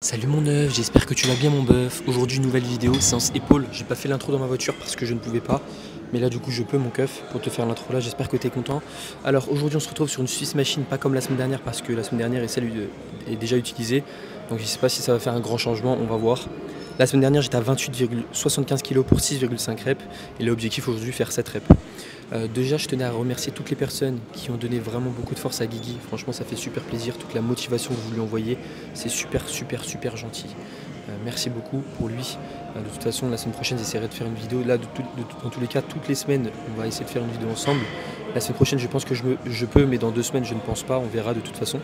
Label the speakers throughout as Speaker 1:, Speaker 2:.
Speaker 1: Salut mon œuf, j'espère que tu vas bien mon bœuf. Aujourd'hui nouvelle vidéo, séance épaule. J'ai pas fait l'intro dans ma voiture parce que je ne pouvais pas. Mais là du coup je peux mon keuf pour te faire l'intro là, j'espère que tu es content. Alors aujourd'hui on se retrouve sur une Swiss Machine, pas comme la semaine dernière parce que la semaine dernière est déjà utilisée. Donc je sais pas si ça va faire un grand changement, on va voir. La semaine dernière j'étais à 28,75 kg pour 6,5 reps. Et l'objectif aujourd'hui faire 7 reps. Déjà je tenais à remercier toutes les personnes qui ont donné vraiment beaucoup de force à Guigui. Franchement ça fait super plaisir, toute la motivation que vous lui envoyez, c'est super gentil. Merci beaucoup pour lui. De toute façon la semaine prochaine j'essaierai de faire une vidéo. Là dans tous les cas toutes les semaines on va essayer de faire une vidéo ensemble. La semaine prochaine je pense que je peux, mais dans 2 semaines je ne pense pas, on verra de toute façon.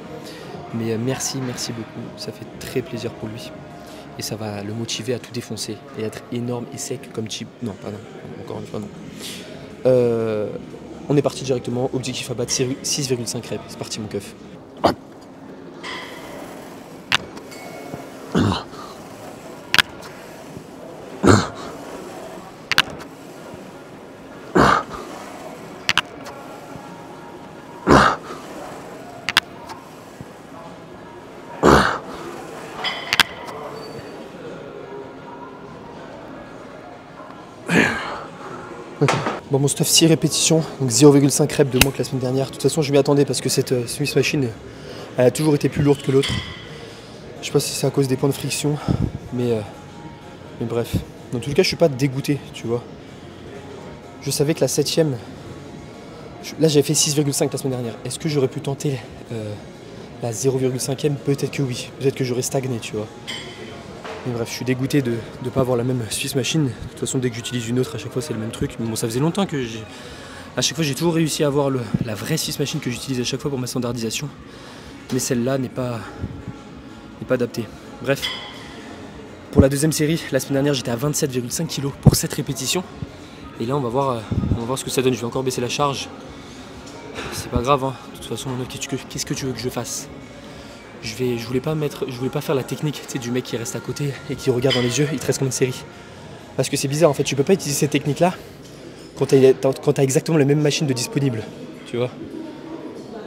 Speaker 1: Mais merci beaucoup, ça fait très plaisir pour lui. Et ça va le motiver à tout défoncer et être énorme et sec comme Chip. Non, pas non, encore une fois non. On est parti directement, objectif à battre 6,5 reps. C'est parti mon keuf. Bon, mon stuff 6 répétitions, donc 0,5 reps de moins que la semaine dernière. De toute façon je m'y attendais parce que cette Swiss Machine elle a toujours été plus lourde que l'autre. Je sais pas si c'est à cause des points de friction, mais bref. Dans tous les cas je suis pas dégoûté, tu vois. Je savais que la 7ème, là j'avais fait 6,5 la semaine dernière. Est-ce que j'aurais pu tenter la 0,5ème? Peut-être que oui, peut-être que j'aurais stagné, tu vois. Mais bref, je suis dégoûté de ne pas avoir la même Swiss Machine. De toute façon, dès que j'utilise une autre, à chaque fois c'est le même truc. Mais bon, ça faisait longtemps que à chaque fois j'ai toujours réussi à avoir la vraie Swiss Machine que j'utilise à chaque fois pour ma standardisation. Mais celle-là n'est pas adaptée. Bref, pour la deuxième série, la semaine dernière j'étais à 27,5 kg pour 7 répétitions. Et là on va voir ce que ça donne. Je vais encore baisser la charge. C'est pas grave, hein. De toute façon, mon œuf, qu'est-ce que tu veux que je fasse? Je voulais pas faire la technique, tu sais, du mec qui reste à côté et qui regarde dans les yeux, il te reste comme une série. Parce que c'est bizarre en fait, tu peux pas utiliser cette technique là quand t'as exactement la même machine de disponible, tu vois.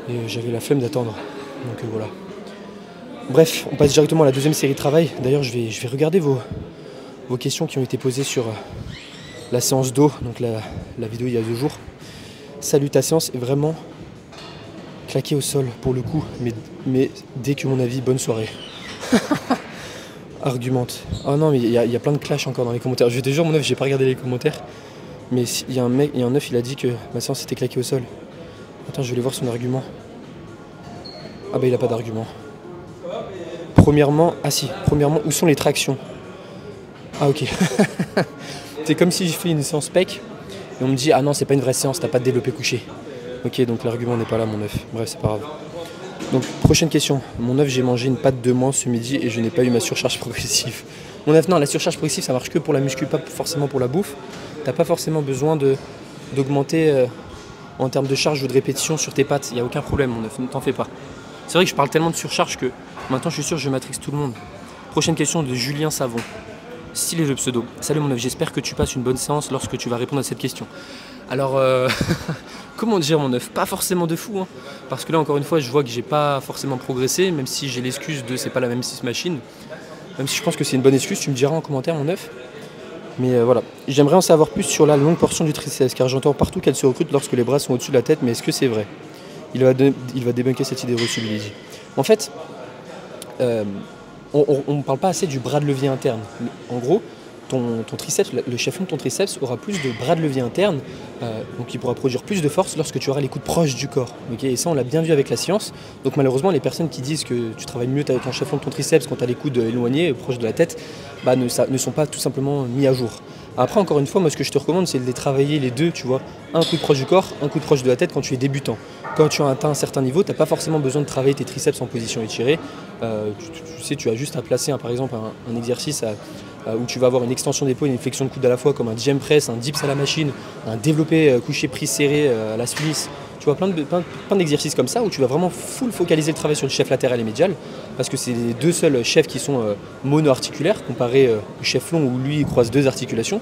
Speaker 1: Et j'avais la flemme d'attendre, donc voilà. Bref, on passe directement à la deuxième série de travail. D'ailleurs je vais regarder vos questions qui ont été posées sur la séance d'eau, donc la vidéo il y a 2 jours. Salut, ta séance est vraiment claqué au sol pour le coup, mais dès que mon avis, bonne soirée. Argumente. Oh non, mais il y a plein de clash encore dans les commentaires. Je te jure, mon œuf, j'ai pas regardé les commentaires, mais il y a un œuf, il a dit que ma séance était claquée au sol. Attends, je vais aller voir son argument. Ah bah il a pas d'argument. Premièrement, où sont les tractions? Ah ok. C'est comme si je fais une séance pec et on me dit ah non, c'est pas une vraie séance, t'as pas de développé couché. Ok, donc l'argument n'est pas là, mon œuf. Bref, c'est pas grave. Donc, prochaine question. Mon œuf, j'ai mangé une pâte de moins ce midi et je n'ai pas eu ma surcharge progressive. Mon œuf, non, la surcharge progressive, ça marche que pour la muscu, pas forcément pour la bouffe. T'as pas forcément besoin d'augmenter en termes de charge ou de répétition sur tes pattes. Il n'y a aucun problème, mon œuf, ne t'en fais pas. C'est vrai que je parle tellement de surcharge que maintenant, je suis sûr que je matrixe tout le monde. Prochaine question de Julien Savon. Stylé le pseudo. Salut mon œuf, j'espère que tu passes une bonne séance lorsque tu vas répondre à cette question. Alors, comment dire mon œuf? Pas forcément de fou, hein, parce que là encore une fois je vois que j'ai pas forcément progressé, même si j'ai l'excuse de c'est pas la même Swiss Machine. Même si je pense que c'est une bonne excuse, tu me diras en commentaire mon œuf. Mais voilà, j'aimerais en savoir plus sur la longue portion du triceps, car j'entends partout qu'elle se recrute lorsque les bras sont au-dessus de la tête, mais est-ce que c'est vrai? Il va débunker cette idée reçue, Lydie. En fait, on ne parle pas assez du bras de levier interne. En gros, ton triceps, le chef-long de ton triceps aura plus de bras de levier interne, donc il pourra produire plus de force lorsque tu auras les coudes proches du corps. Okay, et ça on l'a bien vu avec la science. Donc malheureusement les personnes qui disent que tu travailles mieux avec ton chef-long de ton triceps quand tu as les coudes éloignés, proches de la tête, ne sont pas tout simplement mis à jour. Après encore une fois, moi ce que je te recommande c'est de les travailler les deux, tu vois, un coup proche du corps, un coup proche de la tête quand tu es débutant. Quand tu as atteint un certain niveau, tu n'as pas forcément besoin de travailler tes triceps en position étirée. Tu sais, tu as juste à placer par exemple un exercice où tu vas avoir une extension d'épaule et une flexion de coude à la fois, comme un jam press, un dips à la machine, un développé couché prise serré à la Smith. Tu vois plein d'exercices comme ça où tu vas vraiment full focaliser le travail sur le chef latéral et médial, parce que c'est les deux seuls chefs qui sont mono-articulaires comparé au chef long où lui il croise 2 articulations.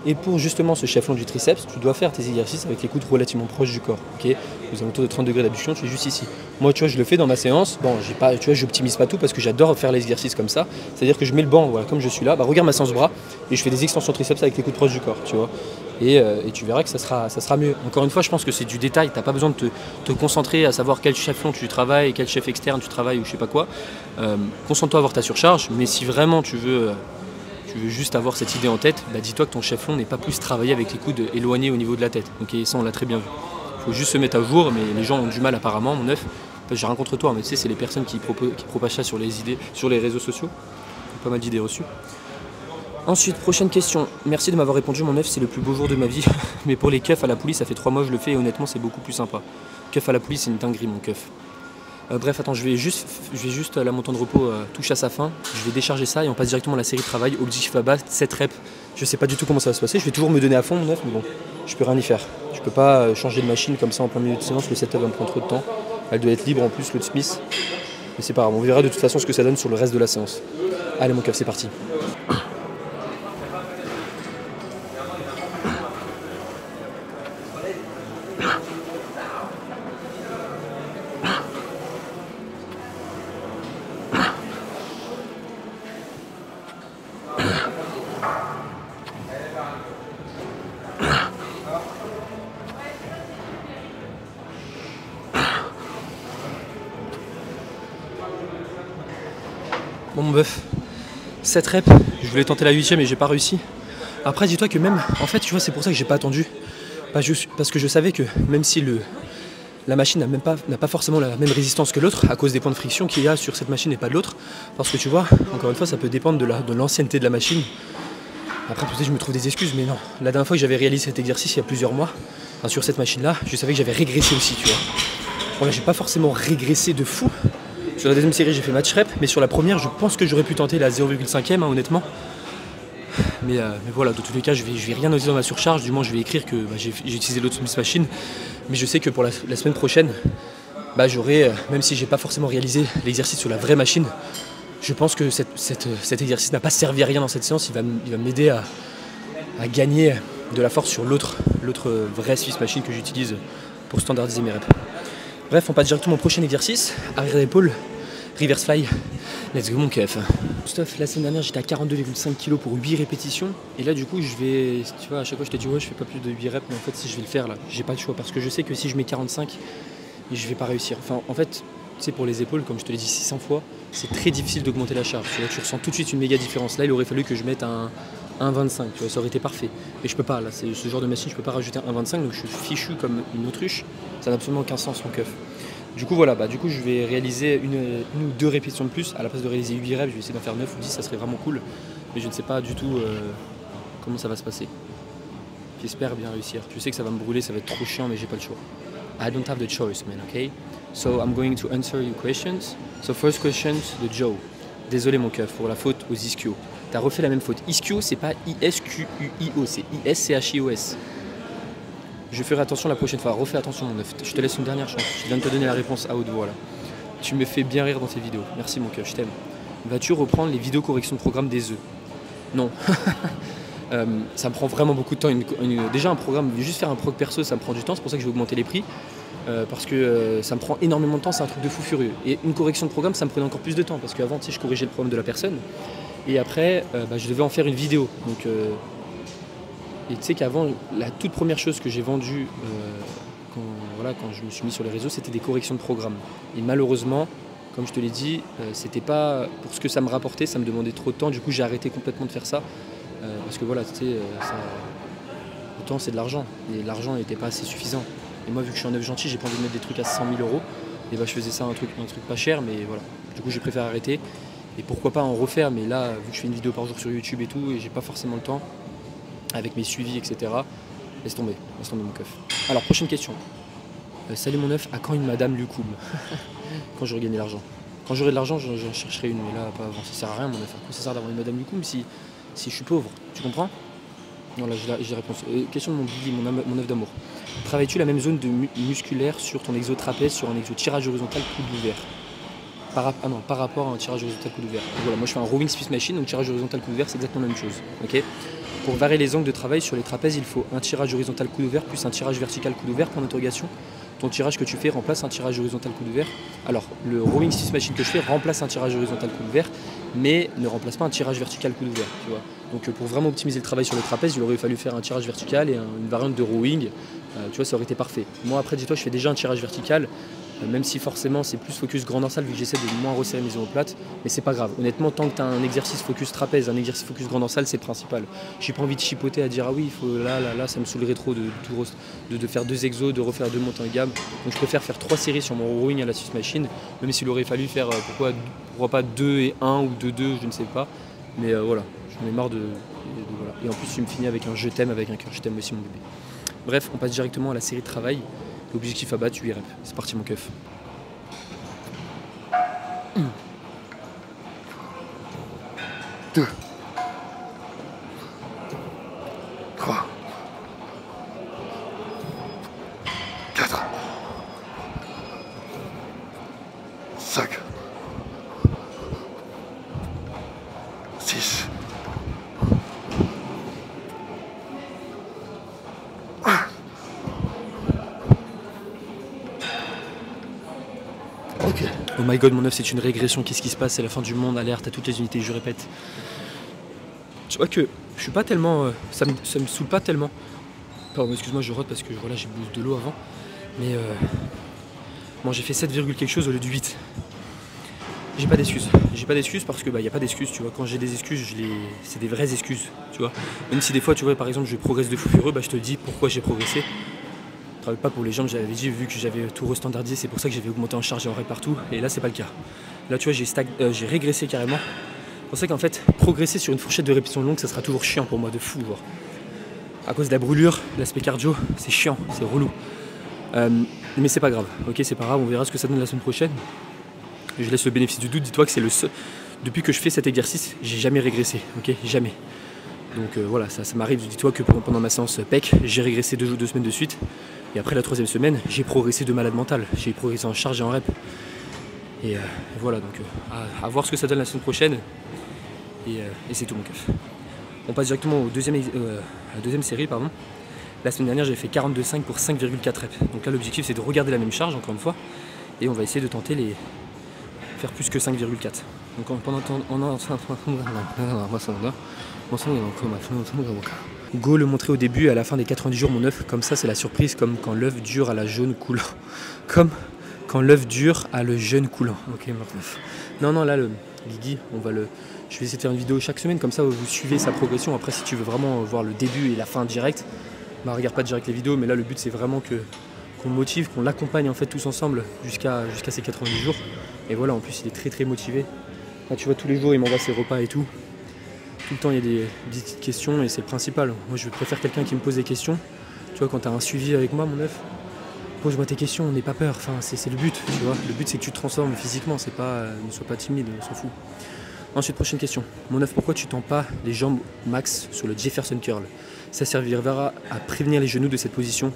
Speaker 1: Et pour justement ce chef long du triceps, tu dois faire tes exercices avec les coudes relativement proches du corps. Ok, aux alentours de 30 degrés d'abduction, tu fais juste ici. Moi, tu vois, je le fais dans ma séance. Bon, tu vois, j'optimise pas tout parce que j'adore faire les exercices comme ça. C'est-à-dire que je mets le banc, voilà, comme je suis là. Bah, regarde ma séance bras et je fais des extensions triceps avec les coudes proches du corps, tu vois. Et tu verras que ça sera mieux. Encore une fois, je pense que c'est du détail. T'as pas besoin de te concentrer à savoir quel chef long tu travailles, quel chef externe tu travailles ou je sais pas quoi. Concentre-toi à avoir ta surcharge. Mais si vraiment tu veux juste avoir cette idée en tête, bah dis-toi que ton chef long n'est pas plus travaillé avec les coudes éloignés au niveau de la tête. Ok, ça on l'a très bien vu. Il faut juste se mettre à jour, mais les gens ont du mal apparemment, mon œuf. J'ai rien contre toi, mais tu sais, c'est les personnes qui propagent ça sur les réseaux sociaux. Pas mal d'idées reçues. Ensuite, prochaine question. Merci de m'avoir répondu, mon œuf, c'est le plus beau jour de ma vie. Mais pour les keufs à la poulie, ça fait 3 mois que je le fais et honnêtement, c'est beaucoup plus sympa. Keuf à la poulie, c'est une dinguerie, mon keuf. Bref, attends, je vais juste là, mon temps de repos touche à sa fin. Je vais décharger ça et on passe directement à la série de travail. Objectif à bas, 7 reps. Je sais pas du tout comment ça va se passer. Je vais toujours me donner à fond, mon œuf, mais bon, je peux rien y faire. Je peux pas changer de machine comme ça en plein milieu de séance. Le setup va me prendre trop de temps. Elle doit être libre en plus, l'autre Smith. Mais c'est pas grave, on verra de toute façon ce que ça donne sur le reste de la séance. Allez, mon keuf, c'est parti. Bon mon bœuf, 7 reps, je voulais tenter la 8ème et j'ai pas réussi. Après dis-toi que même, en fait tu vois c'est pour ça que j'ai pas attendu. Parce que je savais que même si la machine n'a pas forcément la même résistance que l'autre, à cause des points de friction qu'il y a sur cette machine et pas de l'autre, parce que tu vois, encore une fois ça peut dépendre de l'ancienneté de la machine. Après peut-être je me trouve des excuses, mais non. La dernière fois que j'avais réalisé cet exercice il y a plusieurs mois, enfin, sur cette machine là, je savais que j'avais régressé aussi, tu vois. Bon là j'ai pas forcément régressé de fou. Sur la deuxième série j'ai fait match rep, mais sur la première je pense que j'aurais pu tenter la 0,5ème honnêtement. Mais voilà, dans tous les cas je vais rien noter dans ma surcharge, du moins je vais écrire que j'ai utilisé l'autre Smith Machine. Mais je sais que pour la semaine prochaine, j'aurai, même si j'ai pas forcément réalisé l'exercice sur la vraie machine, je pense que cet exercice n'a pas servi à rien dans cette séance, il va m'aider à gagner de la force sur l'autre vraie Swiss Machine que j'utilise pour standardiser mes reps. Bref, on passe directement au prochain exercice, arrière d'épaule, reverse fly, let's go mon keuf. Stuff, la semaine dernière j'étais à 42,5 kg pour 8 répétitions, et là du coup je vais, tu vois à chaque fois je te dis ouais je fais pas plus de 8 reps, mais en fait si je vais le faire là, j'ai pas le choix, parce que je sais que si je mets 45, je vais pas réussir. Enfin en fait, tu sais pour les épaules, comme je te l'ai dit 600 fois, c'est très difficile d'augmenter la charge, tu vois, tu ressens tout de suite une méga différence. Là il aurait fallu que je mette un 1,25, tu vois, ça aurait été parfait. Mais je peux pas, là, c'est ce genre de machine, je peux pas rajouter un 1,25, donc je suis fichu comme une autruche. Ça n'a absolument aucun sens mon keuf. Du coup voilà, du coup je vais réaliser une ou deux répétitions de plus. À la place de réaliser 8 reps, je vais essayer d'en faire 9 ou 10, ça serait vraiment cool. Mais je ne sais pas du tout comment ça va se passer. J'espère bien réussir. Je sais que ça va me brûler, ça va être trop chiant, mais j'ai pas le choix. I don't have the choice, man, okay? So I'm going to answer your questions. So first question de Joe. Désolé mon keuf pour la faute aux ischios. T'as refait la même faute. Ischio, c'est pas I-S-Q-U-I-O, c'est I-S-C-H-I-O-S. Je ferai attention la prochaine fois. Refais attention mon œuf. Je te laisse une dernière chance. Je viens de te donner la réponse à haute voix là. Tu me fais bien rire dans tes vidéos. Merci mon keuf, je t'aime. Vas-tu reprendre les vidéos correction de programme des œufs? Non. Ça me prend vraiment beaucoup de temps. Déjà un programme, juste faire un prog perso, ça me prend du temps. C'est pour ça que je vais augmenter les prix. Parce que ça me prend énormément de temps, c'est un truc de fou furieux. Et une correction de programme, ça me prenait encore plus de temps. Parce qu'avant, tu sais, je corrigeais le programme de la personne. Et après, je devais en faire une vidéo. Donc, et tu sais qu'avant, la toute première chose que j'ai vendue quand je me suis mis sur les réseaux, c'était des corrections de programme. Et malheureusement, comme je te l'ai dit, c'était pas pour ce que ça me rapportait, ça me demandait trop de temps. Du coup, j'ai arrêté complètement de faire ça. Parce que voilà, tu sais, le temps c'est de l'argent. Et l'argent n'était pas assez suffisant. Et moi, vu que je suis un œuf gentil, j'ai pas envie de mettre des trucs à 100 000 €. Et je faisais ça un truc pas cher, mais voilà. Du coup, j'ai préféré arrêter. Et pourquoi pas en refaire, mais là, vu que je fais une vidéo par jour sur YouTube et tout, et j'ai pas forcément le temps, avec mes suivis, etc. Laisse tomber mon keuf. Alors, prochaine question. Salut mon œuf, à quand une madame Lucoum? Quand j'aurai gagné l'argent. Quand j'aurai de l'argent, j'en chercherai une, mais là, pas avant. Ça sert à rien mon œuf. À quoi ça sert d'avoir une madame Lucoum si je suis pauvre? Tu comprends? Non, là, j'ai la réponse. Question de mon Billy, mon œuf d'amour. Travailles-tu la même zone musculaire sur ton exo trapèze, sur un exo tirage horizontal coude ouvert? Par rapport à un tirage horizontal coude ouvert. Voilà, moi je fais un rowing Swiss Machine, donc tirage horizontal coude ouvert, c'est exactement la même chose. Okay,
Speaker 2: Pour varier les angles de travail sur les trapèzes, il faut un tirage horizontal coude ouvert plus un tirage vertical coude ouvert, point d'interrogation. Ton tirage que tu fais remplace un tirage horizontal coude ouvert. Alors, le rowing Swiss machine que je fais remplace un tirage horizontal coude ouvert, mais ne remplace pas un tirage vertical coude ouvert. Tu vois. Donc, pour vraiment optimiser le travail sur le trapèze, il aurait fallu faire un tirage vertical et une variante de rowing. Tu vois, ça aurait été parfait. Moi, après, dis-toi, je fais déjà un tirage vertical. Même si forcément c'est plus focus grand dorsal vu que j'essaie de moins resserrer mes omoplates, mais c'est pas grave. Honnêtement, tant que tu as un exercice focus trapèze, un exercice focus grand dorsal, c'est le principal. J'ai pas envie de chipoter à dire ah oui, il faut là, ça me saoulerait trop de faire 2 exos, de refaire 2 montées en gamme. Donc je préfère faire 3 séries sur mon rowing à la Swiss machine, même s'il aurait fallu faire pourquoi pas 2 et 1 ou 2-2, je ne sais pas. Mais voilà, j'en ai marre de voilà. Et en plus, tu me finis avec un je t'aime avec un cœur, je t'aime aussi mon bébé. Bref, on passe directement à la série de travail. L'objectif à battre, 8 reps. C'est parti mon keuf.
Speaker 3: 2, 3, 4, 5, 6, 1. Ok.
Speaker 2: Oh my god, mon œuf, c'est une régression. Qu'est-ce qui se passe? C'est la fin du monde. Alerte à toutes les unités, je répète. Tu vois que je suis pas tellement. Ça me saoule pas tellement. Pardon, excuse-moi, je rote parce que voilà, j'ai bu de l'eau avant. Mais bon, j'ai fait 7, quelque chose au lieu de 8. J'ai pas d'excuses. J'ai pas d'excuses parce que y a pas d'excuses, tu vois. Quand j'ai des excuses, c'est des vraies excuses, tu vois. Même si des fois, tu vois, par exemple, je progresse de fou furieux, je te dis pourquoi j'ai progressé. Je travaille pas pour les jambes, j'avais dit, vu que j'avais tout restandardisé, c'est pour ça que j'avais augmenté en charge et en rep partout. Et là, c'est pas le cas. Là, tu vois, j'ai régressé carrément. C'est pour ça qu'en fait, progresser sur une fourchette de répétition longue, ça sera toujours chiant pour moi, de fou, genre. À cause de la brûlure, l'aspect cardio, c'est chiant, c'est relou. Mais c'est pas grave, ok, c'est pas grave, on verra ce que ça donne la semaine prochaine. Je laisse le bénéfice du doute, dis-toi que c'est le seul. Depuis que je fais cet exercice, j'ai jamais régressé, ok, jamais. Donc voilà, ça m'arrive, dis-toi que pendant ma séance PEC, j'ai régressé 2 semaines de suite. Et après la 3e semaine, j'ai progressé de malade mental. J'ai progressé en charge et en rep. Et voilà, donc à voir ce que ça donne la semaine prochaine. Et c'est tout mon keuf. On passe directement à la deuxième série. Pardon. La semaine dernière, j'ai fait 42,5 pour 5,4 reps. Donc là, l'objectif, c'est de regarder la même charge, encore une fois. Et on va essayer de tenter faire plus que 5,4. Donc Go le montrer au début et à la fin des 90 jours mon œuf, comme ça c'est la surprise, comme quand l'œuf dure à la jaune coulant. Comme quand l'œuf dure à le jeune coulant. Ok, non, là le Guigui, je vais essayer de faire une vidéo chaque semaine, comme ça vous suivez sa progression. Après si tu veux vraiment voir le début et la fin direct, regarde pas direct les vidéos, mais là le but c'est vraiment qu'on le motive, qu'on l'accompagne en fait tous ensemble jusqu'à ces 90 jours. Et voilà, en plus il est très très motivé. Là tu vois, tous les jours il m'envoie ses repas et tout. Tout le temps il y a des petites questions et c'est le principal. Moi je préfère quelqu'un qui me pose des questions. Tu vois, quand tu as un suivi avec moi, mon œuf, pose-moi tes questions, n'aie pas peur. Enfin, c'est le but, tu vois. Le but c'est que tu te transformes physiquement, c'est pas, ne sois pas timide, on s'en fout. Ensuite, prochaine question. Mon œuf, pourquoi tu tends pas les jambes max sur le Jefferson Curl? Ça servira à prévenir les genoux de cette position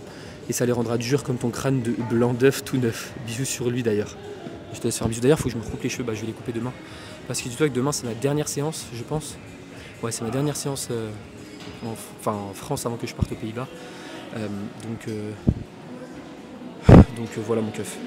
Speaker 2: et ça les rendra durs comme ton crâne de blanc d'œuf tout neuf. Bisous sur lui d'ailleurs. Je te laisse faire un bisou d'ailleurs, faut que je me recoupe les cheveux, je vais les couper demain. Parce que dis-toi que demain c'est ma dernière séance, je pense. Ouais, c'est ma dernière séance en France avant que je parte aux Pays-Bas. Donc voilà mon keuf.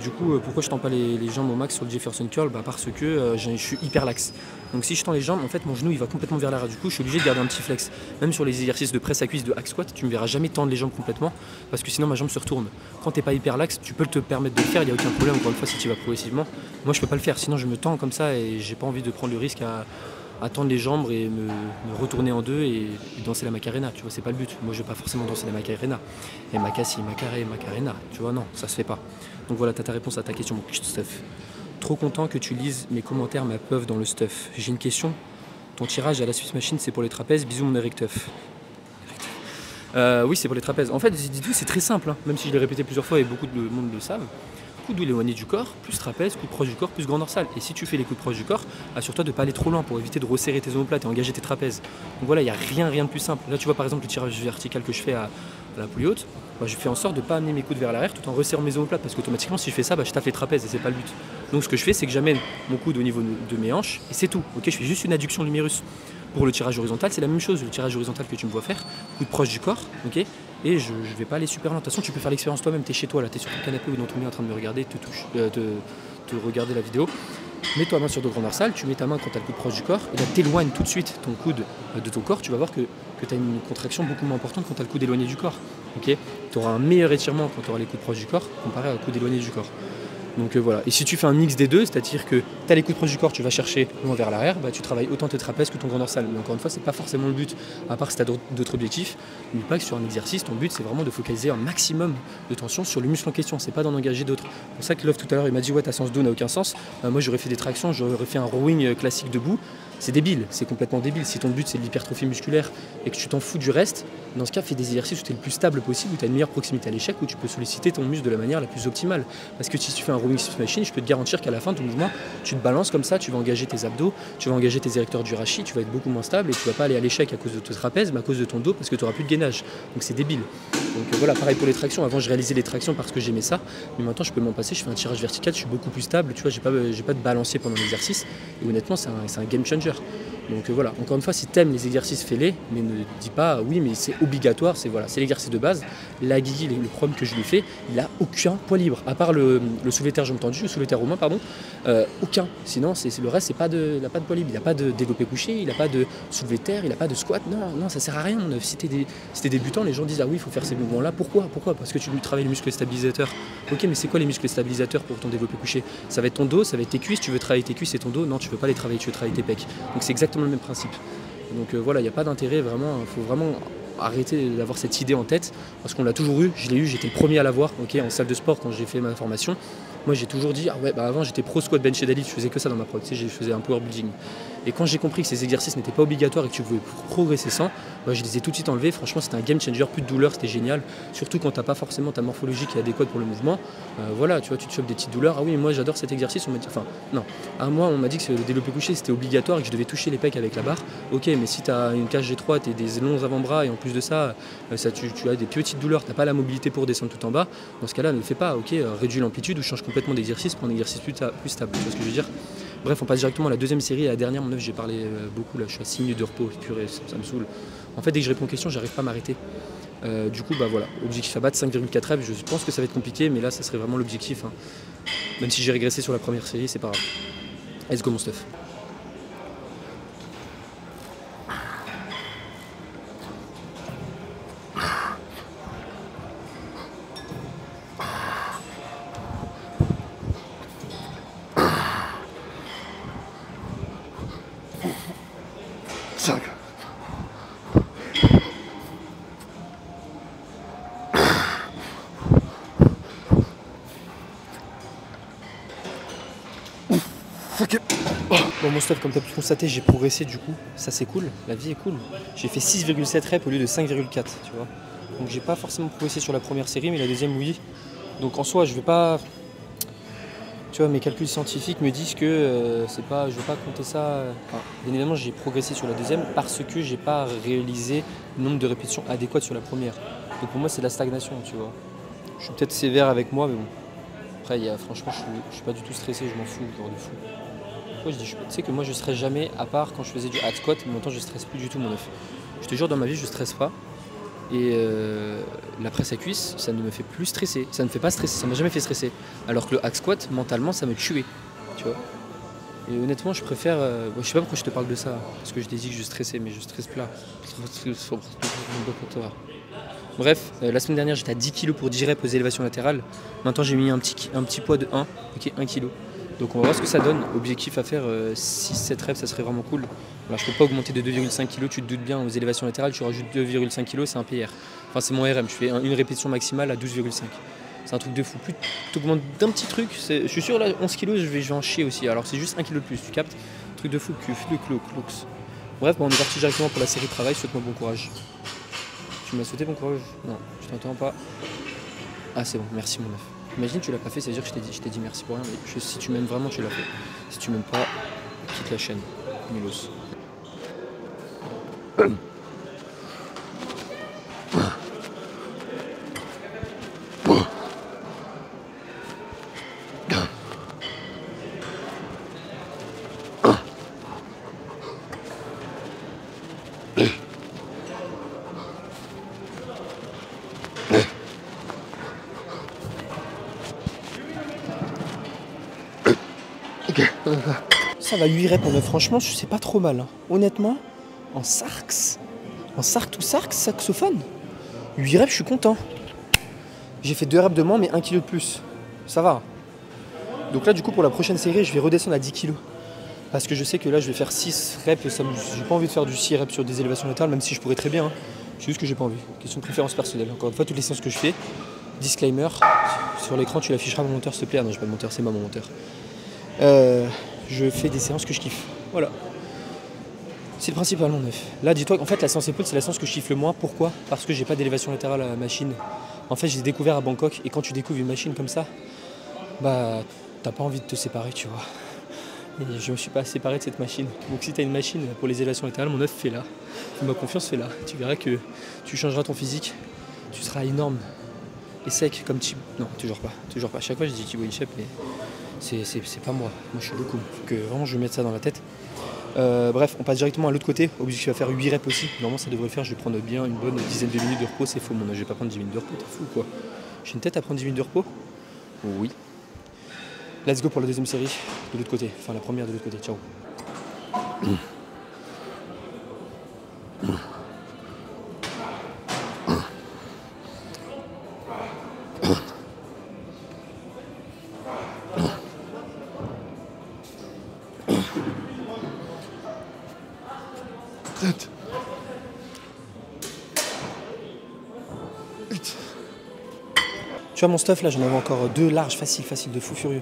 Speaker 2: Du coup, pourquoi je tends pas les jambes au max sur le Jefferson Curl? Parce que je suis hyper laxe. Donc si je tends les jambes, en fait mon genou il va complètement vers l'arrière. Du coup je suis obligé de garder un petit flex. Même sur les exercices de presse à cuisse, de hack squat, tu me verras jamais tendre les jambes complètement parce que sinon ma jambe se retourne. Quand t'es pas hyper laxe, tu peux te permettre de le faire, il n'y a aucun problème, encore une fois si tu vas progressivement. Moi je peux pas le faire, sinon je me tends comme ça et j'ai pas envie de prendre le risque à tendre les jambes et me retourner en deux et danser la Macarena, tu vois, c'est pas le but. Moi je veux pas forcément danser la Macarena. Et Macassi, Macarena, tu vois, non, ça se fait pas. Donc voilà, t'as ta réponse à ta question, mon stuff. Trop content que tu lises mes commentaires, ma peuf dans le stuff. J'ai une question. Ton tirage à la Swiss Machine, c'est pour les trapèzes. Bisous mon érecteuf. Oui, c'est pour les trapèzes. En fait, dites-vous, c'est très simple, hein. Même si je l'ai répété plusieurs fois et beaucoup de monde le savent. Coude éloigné du corps, plus trapèze, coude proche du corps, plus grand dorsal. Et si tu fais les coudes proches du corps, assure-toi de ne pas aller trop loin pour éviter de resserrer tes omoplates et engager tes trapèzes. Donc voilà, il n'y a rien de plus simple. Là, tu vois par exemple le tirage vertical que je fais à la poulie haute, je fais en sorte de ne pas amener mes coudes vers l'arrière tout en resserrant mes omoplates parce qu'automatiquement, si je fais ça, je tape les trapèzes et c'est pas le but. Donc ce que je fais, c'est que j'amène mon coude au niveau de mes hanches et c'est tout. Ok, je fais juste une adduction de l'humérus Pour le tirage horizontal, c'est la même chose. Le tirage horizontal que tu me vois faire, coude proche du corps, ok. Et je vais pas aller super lent. De toute façon, tu peux faire l'expérience toi-même. Tu es chez toi, là, tu es sur ton canapé ou dans ton lit en train de me regarder, te regarder la vidéo. Mets ta main sur ton grand dorsal, tu mets ta main quand tu as le coude proche du corps, et là t'éloignes tout de suite ton coude de ton corps, tu vas voir que tu as une contraction beaucoup moins importante quand tu as le coude éloigné du corps. Okay, tu auras un meilleur étirement quand tu auras les coudes proches du corps comparé au coude éloigné du corps. Donc voilà, et si tu fais un mix des deux, c'est-à-dire que tu as les coudes proches du corps, tu vas chercher loin vers l'arrière, bah, tu travailles autant tes trapèzes que ton grand dorsal. Mais encore une fois, c'est pas forcément le but, à part si tu as d'autres objectifs. N'oublie pas que sur un exercice, ton but c'est vraiment de focaliser un maximum de tension sur le muscle en question, c'est pas d'en engager d'autres. C'est pour ça que Love tout à l'heure il m'a dit ouais ta séance d'eau n'a aucun sens. Moi j'aurais fait des tractions, j'aurais fait un rowing classique debout. C'est débile, c'est complètement débile. Si ton but c'est de l'hypertrophie musculaire et que tu t'en fous du reste, dans ce cas fais des exercices où tu es le plus stable possible, où tu as une meilleure proximité à l'échec, où tu peux solliciter ton muscle de la manière la plus optimale. Parce que si tu fais un rowing Smith machine, je peux te garantir qu'à la fin de ton mouvement, tu te balances comme ça, tu vas engager tes abdos, tu vas engager tes érecteurs du rachis, tu vas être beaucoup moins stable et tu vas pas aller à l'échec à cause de ton trapèze, mais à cause de ton dos parce que tu n'auras plus de gainage. Donc c'est débile. Donc voilà, pareil pour les tractions. Avant je réalisais les tractions parce que j'aimais ça, mais maintenant je peux m'en passer, je fais un tirage vertical, je suis beaucoup plus stable, tu vois, j'ai pas de balancier pendant l'exercice. Et honnêtement, c'est un game changer. Donc voilà, encore une fois, si tu aimes les exercices, fais-les, mais ne dis pas oui, mais c'est obligatoire, c'est l'exercice de base. La Guigui, le problème que je lui fais, il n'a aucun poids libre, à part le soulevé terre jambe tendue, le soulevé terre romain, pardon, aucun. Sinon, le reste, il n'a pas de poids libre, il n'a pas de développé couché, il n'a pas de soulevé terre, il n'a pas de squat. Non, ça sert à rien. Si t'es débutant, les gens disent ah oui, il faut faire ces mouvements-là. Pourquoi Parce que tu travailles les muscles stabilisateurs. Ok, mais c'est quoi les muscles stabilisateurs pour ton développé couché? Ça va être ton dos, ça va être tes cuisses. Tu veux travailler tes cuisses et ton dos? Non, tu veux pas les travailler, tu veux travailler tes pecs. Donc c'est exactement le même principe. Donc voilà, il n'y a pas d'intérêt vraiment, il faut vraiment arrêter d'avoir cette idée en tête, parce qu'on l'a toujours eu, je l'ai eu, j'étais le premier à l'avoir, en salle de sport quand j'ai fait ma formation. Moi j'ai toujours dit, avant j'étais pro squat bench et deadlift, je faisais que ça dans ma prod, je faisais un power building. Et quand j'ai compris que ces exercices n'étaient pas obligatoires et que tu pouvais progresser sans, je les ai tout de suite enlevés. Franchement c'était un game changer, plus de douleur, c'était génial. Surtout quand tu n'as pas forcément ta morphologie qui est adéquate pour le mouvement. Voilà, tu vois, tu te chopes des petites douleurs. Ah oui, moi j'adore cet exercice, on m'a dit, à moi on m'a dit que le développé couché c'était obligatoire et que je devais toucher les pecs avec la barre. Ok, mais si tu as une cage étroite et des longs avant-bras et en plus de ça, tu as des petites douleurs, tu n'as pas la mobilité pour descendre tout en bas, dans ce cas-là ne le fais pas, réduis l'amplitude ou change complètement d'exercice pour un exercice plus stable, tu vois ce que je veux dire. Bref, on passe directement à la deuxième série, à la dernière. Mon œuf, j'ai parlé beaucoup, là je suis à 6 minutes de repos, purée, ça me saoule. En fait, dès que je réponds aux questions, j'arrive pas à m'arrêter. Du coup, voilà, objectif à battre 5,4 reps, je pense que ça va être compliqué, mais là ça serait vraiment l'objectif. Même si j'ai régressé sur la première série, c'est pas grave. Let's go mon stuff. Bon mon stuff, comme tu as pu constater, j'ai progressé du coup, ça c'est cool, la vie est cool. J'ai fait 6,7 reps au lieu de 5,4, tu vois. Donc j'ai pas forcément progressé sur la première série, mais la deuxième oui. Donc en soi je vais pas... Tu vois, mes calculs scientifiques me disent que je vais pas compter ça... bien évidemment j'ai progressé sur la deuxième parce que j'ai pas réalisé le nombre de répétitions adéquates sur la première. Donc pour moi c'est de la stagnation, tu vois. Je suis peut-être sévère avec moi, mais bon. Après franchement je suis pas du tout stressé, je m'en fous, genre de fou. Tu sais que moi je stresse jamais, à part quand je faisais du hack squat, mais maintenant je stresse plus du tout mon œuf. Je te jure, dans ma vie je stresse pas. Et la presse à cuisse, ça ne me fait plus stresser. Ça ne fait pas stresser, ça m'a jamais fait stresser. Alors que le hack squat, mentalement, ça me tuait. Tu vois. Et honnêtement, je préfère. Je sais pas pourquoi je te parle de ça, parce que je t'ai dit que je stressais, mais je stresse pas. Bref, la semaine dernière j'étais à 10 kg pour 10 reps aux élévations latérales. Maintenant j'ai mis un petit poids de 1, 1 kg. Donc on va voir ce que ça donne. Objectif à faire 6-7 reps, ça serait vraiment cool. Alors, je peux pas augmenter de 2,5 kg, tu te doutes bien, aux élévations latérales, tu rajoutes 2,5 kg, c'est un PR. Enfin c'est mon RM, je fais une répétition maximale à 12,5. C'est un truc de fou. Plus tu augmentes d'un petit truc, je suis sûr là 11 kg je vais en chier aussi. Alors c'est juste 1 kg de plus, tu captes. Truc de fou, clux. Bref, on est parti directement pour la série de travail, souhaite-moi bon courage. Tu m'as souhaité bon courage? Non, je t'entends pas. Ah c'est bon, merci mon œuf. Imagine tu l'as pas fait, ça veut dire que je t'ai dit merci pour rien, mais si tu m'aimes vraiment tu l'as fait. Si tu m'aimes pas, quitte la chaîne. Nulos.
Speaker 1: Ça va 8 reps en 9, franchement, c'est pas trop mal. Hein. Honnêtement, en sarx ou saxophone, 8 reps, je suis content. J'ai fait 2 reps de moins, mais 1 kg de plus. Ça va. Donc là, du coup, pour la prochaine série, je vais redescendre à 10 kg. Parce que je sais que là, je vais faire 6 reps. J'ai pas envie de faire du 6 reps sur des élévations latérales, même si je pourrais très bien. Hein. C'est juste que j'ai pas envie. Question de préférence personnelle. Encore une fois, toutes les séances que je fais, disclaimer, sur l'écran, tu l'afficheras mon monteur, s'il te plaît. Ah non, j'ai pas de monteur, c'est moi mon monteur. Je fais des séances que je kiffe. Voilà. C'est le principal, mon neuf. Là, dis-toi qu'en fait, la séance épaule, c'est la séance que je kiffe le moins. Pourquoi? Parce que j'ai pas d'élévation latérale à la machine. En fait, j'ai découvert à Bangkok. Et quand tu découvres une machine comme ça, bah, t'as pas envie de te séparer, tu vois. Et je me suis pas séparé de cette machine. Donc, si t'as une machine pour les élévations latérales, mon neuf, fais-la. Fais-moi confiance, fais-la. Tu verras que tu changeras ton physique. Tu seras énorme et sec comme Thibaut. Non, toujours pas. Toujours pas. À chaque fois, je dis Thibaut InShape, mais c'est pas moi. Moi, je suis beaucoup. Faut que vraiment, je vais mettre ça dans la tête. Bref, on passe directement à l'autre côté. Objectif à faire 8 reps aussi. Normalement, ça devrait le faire. Je vais prendre bien une bonne dizaine de minutes de repos. C'est faux, mon âge. Je vais pas prendre 10 minutes de repos. T'es fou, quoi. J'ai une tête à prendre 10 minutes de repos? Oui. Let's go pour la deuxième série de l'autre côté. Enfin, la première de l'autre côté. Ciao.
Speaker 3: 7. 8.
Speaker 1: Tu vois, mon stuff là, j'en avais encore 2 larges, facile de fou furieux.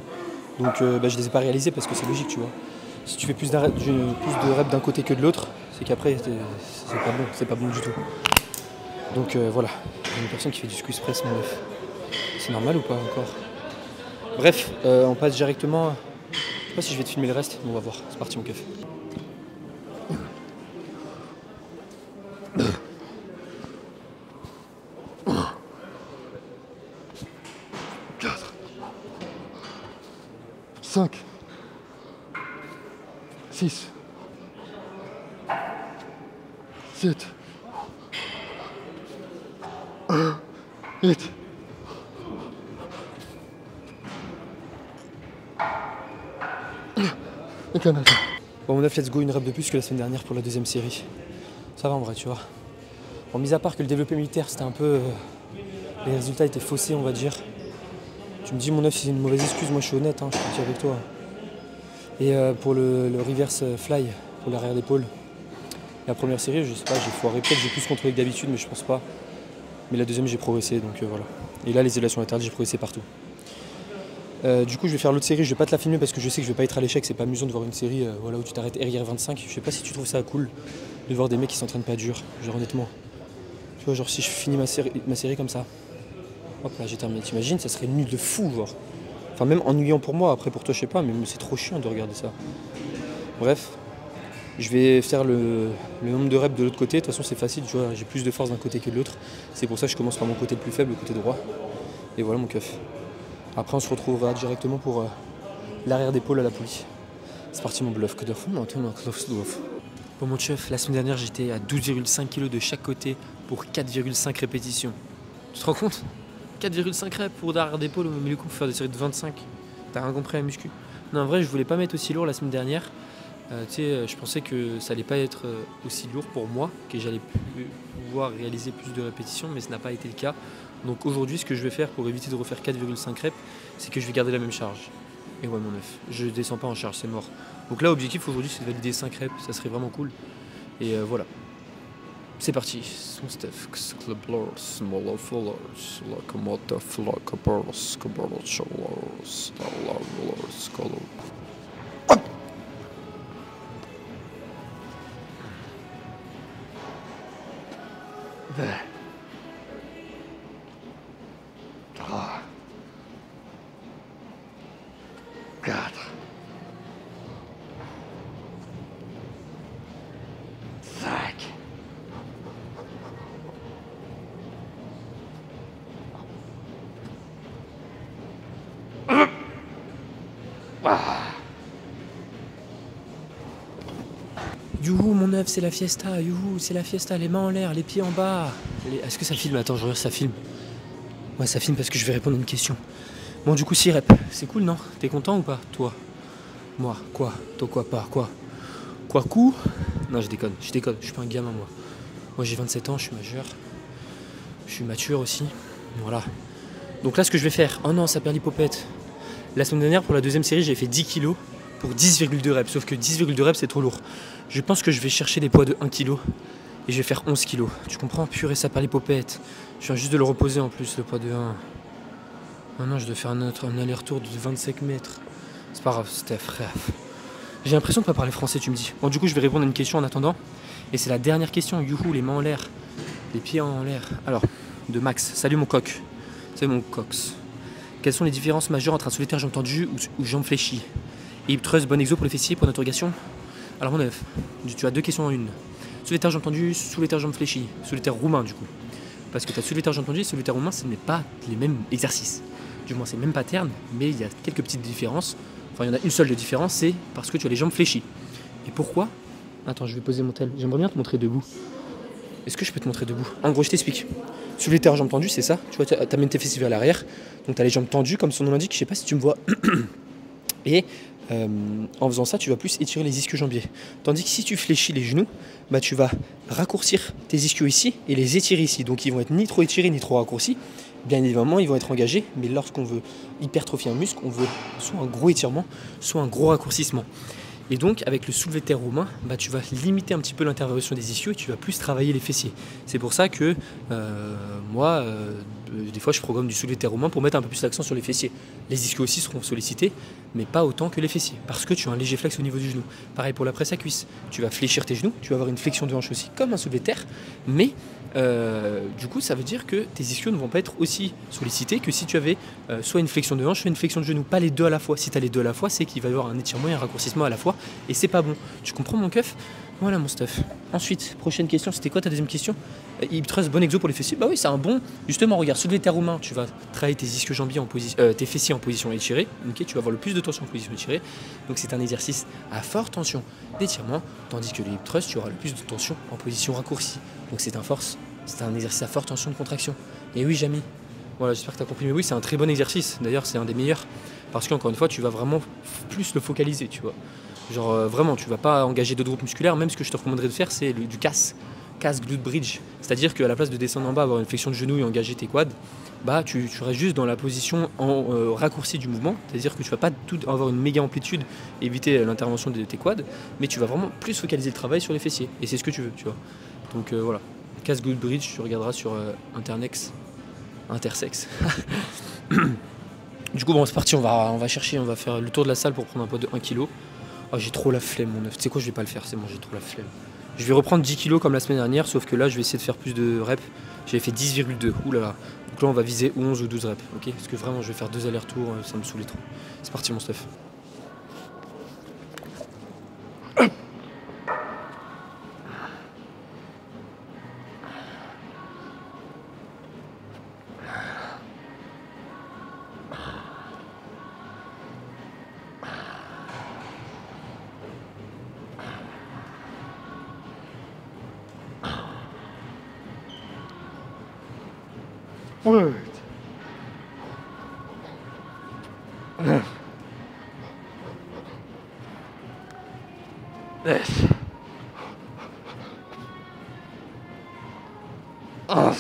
Speaker 1: Donc je les ai pas réalisés parce que c'est logique, tu vois. Si tu fais plus de reps d'un côté que de l'autre, c'est qu'après c'est pas bon du tout. Donc voilà, il y a une personne qui fait du squeeze press, mon neuf. C'est normal ou pas encore? Bref, on passe directement. Je sais pas si je vais te filmer le reste, mais on va voir. C'est parti mon keuf.
Speaker 3: 4. 5. 6. 7. 8. Et Canada.
Speaker 1: Bon, mon neuf, let's go, une rep de plus que la semaine dernière pour la deuxième série. Ça va en vrai, tu vois. Bon, mis à part que le développé militaire, c'était un peu. Les résultats étaient faussés, on va dire. Tu me dis, mon neuf, si c'est une mauvaise excuse, moi je suis honnête, hein, je suis petit avec toi. Et pour le reverse fly, pour l'arrière d'épaule, la première série, je sais pas, j'ai foiré. Peut-être j'ai plus contrôlé que d'habitude, mais je pense pas. Mais la deuxième, j'ai progressé, donc voilà. Et là, les élévations latérales, j'ai progressé partout. Du coup, je vais faire l'autre série, je vais pas te la filmer parce que je sais que je vais pas être à l'échec, c'est pas amusant de voir une série voilà, où tu t'arrêtes RIR 25. Je sais pas si tu trouves ça cool de voir des mecs qui s'entraînent pas dur, genre honnêtement. Tu vois, genre si je finis ma série comme ça, hop là, j'ai terminé. T'imagines, ça serait nul de fou, genre. Enfin, même ennuyant pour moi, après pour toi, je sais pas, mais c'est trop chiant de regarder ça. Bref, je vais faire le nombre de reps de l'autre côté. De toute façon, c'est facile, tu vois, j'ai plus de force d'un côté que de l'autre. C'est pour ça que je commence par mon côté le plus faible, le côté droit. Et voilà mon keuf. Après, on se retrouvera directement pour l'arrière d'épaule à la poulie. C'est parti mon bluff. Bon mon chef, la semaine dernière, j'étais à 12,5 kg de chaque côté pour 4,5 répétitions. Tu te rends compte? 4,5 reps pour l'arrière d'épaule au milieu coup pour faire des séries de 25. T'as rien compris à la muscu? Non, en vrai, je voulais pas mettre aussi lourd la semaine dernière. Je pensais que ça allait pas être aussi lourd pour moi, que j'allais pouvoir réaliser plus de répétitions, mais ce n'a pas été le cas. Donc aujourd'hui, ce que je vais faire pour éviter de refaire 4,5 reps, c'est que je vais garder la même charge. Et ouais, mon neuf, je descends pas en charge, c'est mort. Donc là, l'objectif aujourd'hui, c'est de valider 5 reps, ça serait vraiment cool. Et voilà. C'est parti. Son stuff.
Speaker 3: There. 3. 4. 5.
Speaker 1: 'Youhou mon neuf, c'est la fiesta, youhou, c'est la fiesta, les mains en l'air, les pieds en bas. Est-ce que ça filme? Attends, je regarde, ça filme. Ouais, ça filme parce que je vais répondre à une question. Bon, du coup, 6 reps, c'est cool, non? T'es content ou pas, toi?
Speaker 2: Moi, quoi? Toi quoi pas? Quoi? Quoi coup? Non, je déconne, je suis pas un gamin moi. Moi j'ai 27 ans, je suis majeur. Je suis mature aussi. Voilà. Donc là ce que je vais faire, oh non ça perd l'hypopète. La semaine dernière pour la deuxième série j'ai fait 10 kg pour 10,2 reps. Sauf que 10,2 reps c'est trop lourd. Je pense que je vais chercher des poids de 1 kg et je vais faire 11 kg. Tu comprends? Purée ça perd l'hypopète. Je viens juste de le reposer en plus le poids de 1. Maintenant je dois faire un aller-retour de 25 mètres. C'est pas grave, c'était frère. J'ai l'impression de pas parler français, tu me dis. Bon, du coup, je vais répondre à une question en attendant. Et c'est la dernière question. Youhou, les mains en l'air. Les pieds en l'air. Alors, de Max. Salut mon coq. Salut mon cox. Quelles sont les différences majeures entre un solitaire jambe tendue ou jambe fléchie? Et hip thrust, bon exo pour les fessiers, pour d'interrogation. Alors, mon œuf, tu as deux questions en une. Solitaire jambe tendue, solitaire jambe fléchie. Solitaire roumain, du coup. Parce que tu as solitaire jambe tendue et solitaire roumain, ce n'est pas les mêmes exercices. Du moins, c'est le même pattern, mais il y a quelques petites différences. Enfin, il y en a une seule de différence, c'est parce que tu as les jambes fléchies. Et pourquoi? Attends, je vais poser mon tel. J'aimerais bien te montrer debout. Est-ce que je peux te montrer debout? En gros, je t'explique. Solitaire jambes tendues, c'est ça. Tu vois, tu amènes tes fessiers vers l'arrière. Donc, tu as les jambes tendues, comme son nom l'indique. Je sais pas si tu me vois. Et en faisant ça, tu vas plus étirer les ischio-jambiers. Tandis que si tu fléchis les genoux, bah, tu vas raccourcir tes ischios ici et les étirer ici. Donc, ils vont être ni trop étirés ni trop raccourcis. Bien évidemment, ils vont être engagés, mais lorsqu'on veut hypertrophier un muscle, on veut soit un gros étirement, soit un gros raccourcissement. Et donc, avec le soulevé de terre roumain, bah, tu vas limiter un petit peu l'intervention des ischios et tu vas plus travailler les fessiers. C'est pour ça que moi, des fois, je programme du soulevé de terre roumain pour mettre un peu plus l'accent sur les fessiers. Les ischios aussi seront sollicités, mais pas autant que les fessiers, parce que tu as un léger flex au niveau du genou. Pareil pour la presse à cuisse. Tu vas fléchir tes genoux, tu vas avoir une flexion de hanche aussi, comme un soulevé de terre, mais du coup, ça veut dire que tes ischios ne vont pas être aussi sollicités que si tu avais soit une flexion de hanche, soit une flexion de genou. Pas les deux à la fois. Si tu as les deux à la fois, c'est qu'il va y avoir un étirement et un raccourcissement à la fois. Et c'est pas bon. Tu comprends mon keuf? Voilà mon stuff. Ensuite, prochaine question. C'était quoi ta deuxième question? Hip thrust, bon exo pour les fessiers. Bah oui, c'est un bon. Justement, regarde, soulevé de terre roumain, tu vas travailler tes ischio-jambiers en position, tes fessiers en position étirée. Ok, tu vas avoir le plus de tension en position étirée. Donc c'est un exercice à forte tension d'étirement, tandis que le hip thrust, tu auras le plus de tension en position raccourcie. Donc c'est un exercice à forte tension de contraction. Et oui, Jamy. Voilà, j'espère que tu as compris. Mais oui, c'est un très bon exercice. D'ailleurs, c'est un des meilleurs. Parce qu'encore une fois, tu vas vraiment plus le focaliser, tu vois. Genre vraiment, tu vas pas engager d'autres groupes musculaires. Même ce que je te recommanderais de faire, c'est du CAS glute bridge. C'est-à-dire qu'à la place de descendre en bas, avoir une flexion de genou et engager tes quads, bah tu restes juste dans la position en raccourci du mouvement. C'est-à-dire que tu vas pas tout avoir une méga amplitude, éviter l'intervention de tes quads, mais tu vas vraiment plus focaliser le travail sur les fessiers. Et c'est ce que tu veux, tu vois. Donc voilà. CAS glute bridge, tu regarderas sur Intersex. Du coup, bon, c'est parti, on va chercher, on va faire le tour de la salle pour prendre un poids de 1 kg. Oh, j'ai trop la flemme, mon œuf. Tu sais quoi, je vais pas le faire, c'est bon, j'ai trop la flemme. Je vais reprendre 10 kg comme la semaine dernière, sauf que là, je vais essayer de faire plus de reps. J'avais fait 10,2. Ouh là là. Donc là, on va viser 11 ou 12 reps, ok? Parce que vraiment, je vais faire 2 allers-retours, ça me saoulait trop. C'est parti, mon stuff.
Speaker 3: Word. This.
Speaker 2: Oh,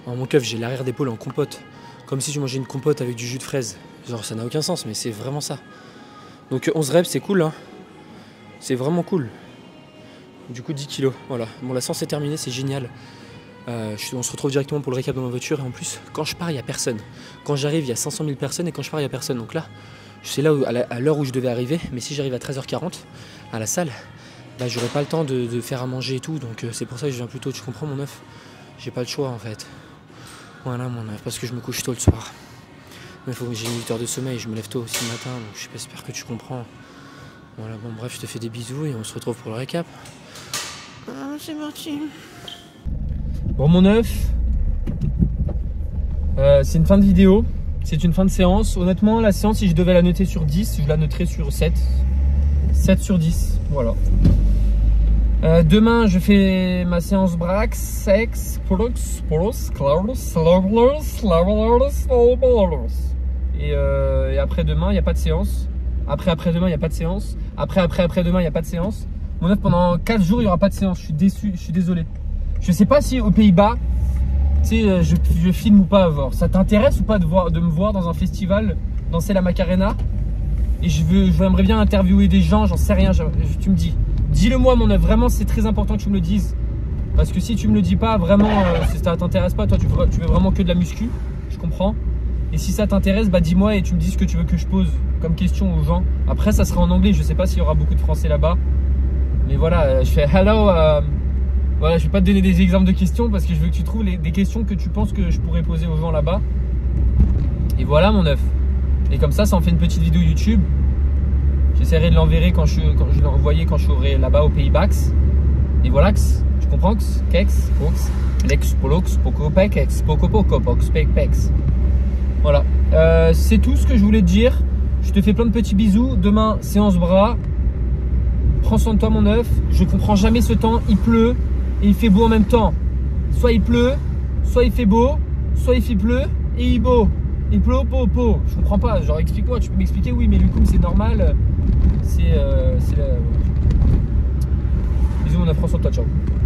Speaker 2: mon keuf, j'ai l'arrière d'épaule en compote. Comme si tu mangeais une compote avec du jus de fraise. Genre, ça n'a aucun sens, mais c'est vraiment ça. Donc 11 reps, c'est cool, hein. C'est vraiment cool. Du coup 10 kg, voilà. Bon, la séance est terminée, c'est génial. On se retrouve directement pour le récap dans ma voiture. Et en plus, quand je pars, il n'y a personne. Quand j'arrive, il y a 500 000 personnes. Et quand je pars, il n'y a personne. Donc là, c'est là où, à l'heure où je devais arriver. Mais si j'arrive à 13h40 à la salle, bah, j'aurai pas le temps de faire à manger et tout. Donc c'est pour ça que je viens plus tôt. Tu comprends, mon œuf? J'ai pas le choix, en fait. Voilà, mon œuf. Parce que je me couche tôt le soir. Mais il faut que j'ai 8 heures de sommeil. Je me lève tôt aussi le matin. Donc j'espère que tu comprends. Voilà, bon, bref, je te fais des bisous. Et on se retrouve pour le récap. Ah, c'est parti. Bon, mon œuf, c'est une fin de vidéo, c'est une fin de séance. Honnêtement, la séance, si je devais la noter sur 10, je la noterais sur 7. 7 sur 10, voilà. Demain, je fais ma séance Brax, Sex, et après-demain, il n'y a pas de séance. Après-demain, il n'y a pas de séance. Après-demain, il n'y a pas de séance. Mon œuf, pendant 4 jours, il n'y aura pas de séance. Je suis déçu, je suis désolé. Je sais pas si aux Pays-Bas, tu sais, je filme ou pas à voir. Ça t'intéresse ou pas de me voir dans un festival danser la Macarena? Et j'aimerais bien interviewer des gens, j'en sais rien. Tu me dis. Dis-le-moi, mon œuf, vraiment c'est très important que tu me le dises. Parce que si tu me le dis pas, vraiment, si ça t'intéresse pas, toi tu veux vraiment que de la muscu, je comprends. Et si ça t'intéresse, bah dis-moi et tu me dis ce que tu veux que je pose comme question aux gens. Après ça sera en anglais, je sais pas s'il y aura beaucoup de français là-bas. Mais voilà, je fais hello, voilà, je vais pas te donner des exemples de questions parce que je veux que tu trouves des questions que tu penses que je pourrais poser aux gens là-bas. Et voilà mon œuf. Et comme ça en fait une petite vidéo YouTube. J'essaierai de l'enverrer quand je l'envoyer quand je serai là-bas au Pays-Bas. Et voilà, tu comprends? Kex, Ox, Lex, Polox, Poco, Pex, Poco, Poco, Pox, Pex. Voilà. C'est tout ce que je voulais te dire. Je te fais plein de petits bisous. Demain, séance bras. Prends soin de toi, mon œuf. Je comprends jamais ce temps. Il pleut et il fait beau en même temps. Soit il pleut, soit il fait beau, soit il fait pleu et il beau. Il pleut au pot. Je comprends pas. Genre, explique-moi. Tu peux m'expliquer? Oui, mais Lucum, c'est normal. C'est la... Bisous, mon œuf. Prends soin de toi. Ciao.